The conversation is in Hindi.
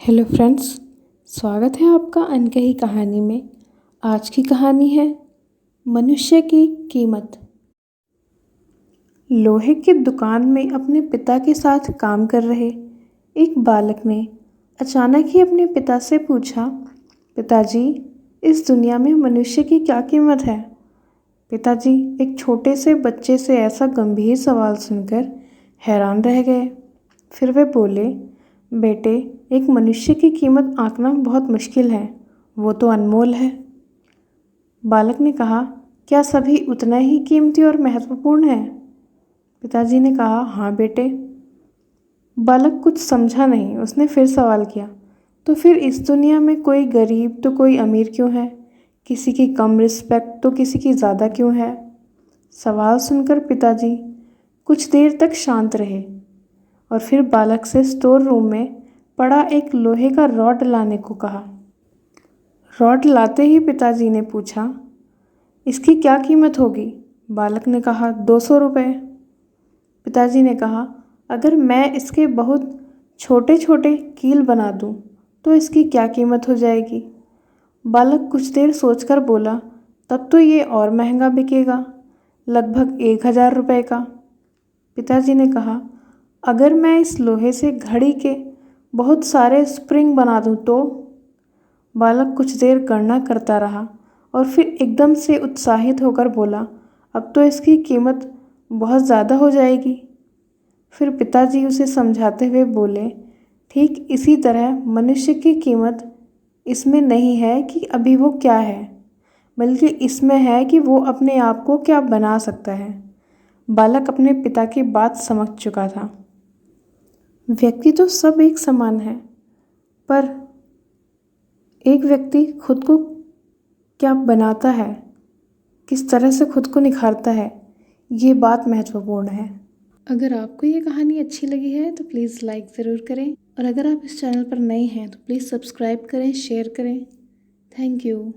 हेलो फ्रेंड्स, स्वागत है आपका अनकही कहानी में। आज की कहानी है मनुष्य की कीमत। लोहे की दुकान में अपने पिता के साथ काम कर रहे एक बालक ने अचानक ही अपने पिता से पूछा, पिताजी, इस दुनिया में मनुष्य की क्या कीमत है? पिताजी एक छोटे से बच्चे से ऐसा गंभीर सवाल सुनकर हैरान रह गए। फिर वे बोले, बेटे, एक मनुष्य की कीमत आंकना बहुत मुश्किल है, वो तो अनमोल है। बालक ने कहा, क्या सभी उतना ही कीमती और महत्वपूर्ण है? पिताजी ने कहा, हाँ बेटे। बालक कुछ समझा नहीं। उसने फिर सवाल किया, तो फिर इस दुनिया में कोई गरीब तो कोई अमीर क्यों है? किसी की कम रिस्पेक्ट तो किसी की ज़्यादा क्यों है? सवाल सुनकर पिताजी कुछ देर तक शांत रहे और फिर बालक से स्टोर रूम में पड़ा एक लोहे का रॉड लाने को कहा। रॉड लाते ही पिताजी ने पूछा, इसकी क्या कीमत होगी? बालक ने कहा, 200 रुपये। पिताजी ने कहा, अगर मैं इसके बहुत छोटे छोटे कील बना दूं तो इसकी क्या कीमत हो जाएगी? बालक कुछ देर सोचकर बोला, तब तो ये और महंगा बिकेगा, लगभग 1000 रुपये का। पिताजी ने कहा, अगर मैं इस लोहे से घड़ी के बहुत सारे स्प्रिंग बना दूं तो? बालक कुछ देर गणना करता रहा और फिर एकदम से उत्साहित होकर बोला, अब तो इसकी कीमत बहुत ज़्यादा हो जाएगी। फिर पिताजी उसे समझाते हुए बोले, ठीक इसी तरह मनुष्य की कीमत इसमें नहीं है कि अभी वो क्या है, बल्कि इसमें है कि वो अपने आप को क्या बना सकता है। बालक अपने पिता की बात समझ चुका था। व्यक्ति तो सब एक समान है, पर एक व्यक्ति खुद को क्या बनाता है, किस तरह से खुद को निखारता है, ये बात महत्वपूर्ण है। अगर आपको ये कहानी अच्छी लगी है तो प्लीज़ लाइक ज़रूर करें, और अगर आप इस चैनल पर नए हैं तो प्लीज़ सब्सक्राइब करें, शेयर करें। Thank you.